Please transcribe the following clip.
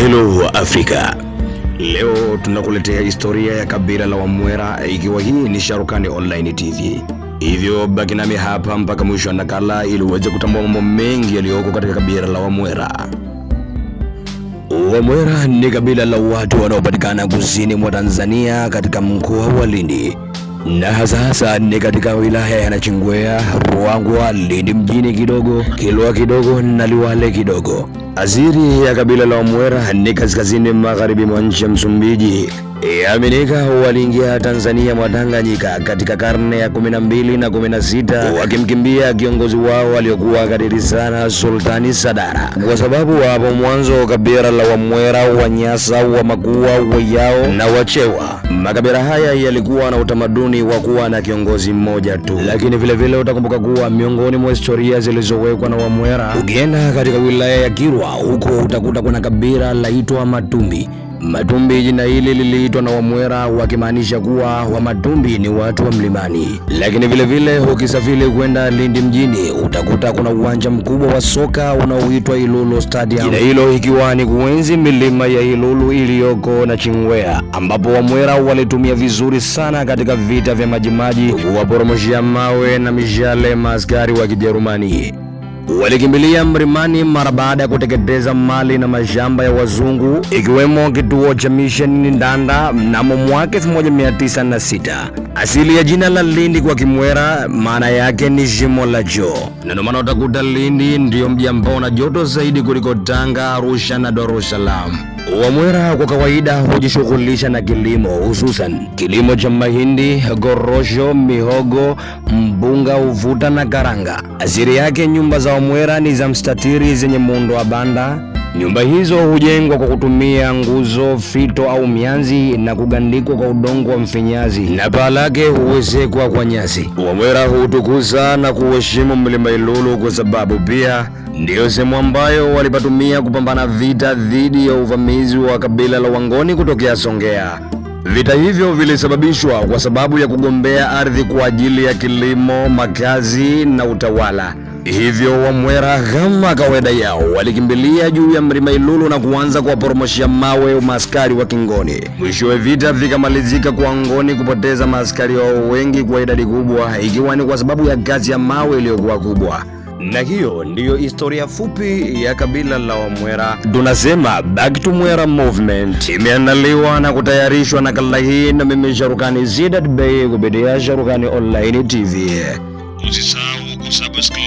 Hello Afrika. Leo tunakuletea historia ya kabila la Wamwera, ikiwa hii ni Sharukani Online TV. Hivyo baki nami hapa mpaka mwisho wa nakala ili uweze kutambua mambo mengi yaliyoko katika kabila la Wamwera. Wamwera ni kabila la watu wanaopatikana kusini mwa Tanzania katika mkoa wa Lindi, na hasa ni katika wilaya ya Nachingwea, Ruangwa, Lindi mjini kidogo, Kilwa kidogo na Liwale kidogo. Asili ya kabila la Wamwera ni kaskazini magharibi mwa nchi ya Msumbiji. Yaaminika waliingia Tanzania mwa Tanganyika katika karne ya 12 na 16 wakimkimbia kiongozi wao aliyokuwa kadiri sana Sultani Sadara. Kwa sababu hapo mwanzo kabila la Wamwera, Wanyasa, Wamakua, Wayao na Wachewa, makabila haya yalikuwa na utamaduni wa kuwa na kiongozi mmoja tu. Lakini vile utakumbuka kuwa miongoni mwa historia zilizowekwa na Wamwera, ukienda katika wilaya ya Kilwa huko utakuta kuna kabila laitwa Matumbi. Matumbi, jina hili liliitwa na Wamwera wakimaanisha kuwa Wamatumbi ni watu wa mlimani. Lakini vile ukisafiri kwenda Lindi mjini utakuta kuna uwanja mkubwa wa soka unaoitwa Ilulu Stadium. Jina hilo ikiwa ni kuenzi milima ya Ilulu iliyoko Nachingwea, ambapo Wamwera walitumia vizuri sana katika vita vya Majimaji kuwaporomoshia mawe na mishale maaskari wa Kijerumani. Walikimbilia mlimani mara baada ya kuteketeza mali na mashamba ya wazungu, ikiwemo kituo cha misheni Ndanda mnamo mwaka 1906. Asili ya jina la Lindi kwa Kimwera maana yake ni shimo la choo, na ndio maana utakuta Lindi ndio mji ambao una joto zaidi kuliko Tanga, Arusha na Dar es Salaam. Wamwera kwa kawaida hujishughulisha na kilimo, hususan kilimo cha mahindi, gorosho, mihogo, mpunga, ufuta na karanga. Asili yake nyumba za Wamwera ni za mstatiri zenye muundo wa banda. Nyumba hizo hujengwa kwa kutumia nguzo, fito au mianzi na kugandikwa kwa udongo wa mfinyazi, na paa lake huezekwa kwa nyasi. Wamwera hutukuza na kuheshimu mlima Ilulu kwa sababu pia ndiyo sehemu ambayo walipatumia kupambana vita dhidi ya uvamizi wa kabila la Wangoni kutokea Songea. Vita hivyo vilisababishwa kwa sababu ya kugombea ardhi kwa ajili ya kilimo, makazi na utawala. Hivyo Wamwera kama kawaida yao walikimbilia juu ya mlima Ilulu na kuanza kuwaporomoshia mawe maaskari wa Kingoni. Mwishowe vita vikamalizika kwa Wangoni kupoteza maaskari wao wengi kwa idadi kubwa, ikiwa ni kwa sababu ya kazi ya mawe iliyokuwa kubwa. Na hiyo ndiyo historia fupi ya kabila la Wamwera. Tunasema Back to Mwera Movement imeandaliwa na kutayarishwa na nakala hii na mimi Sharukani Zidat Bey kupitia Sharukani Online TV. Usisahau kusubscribe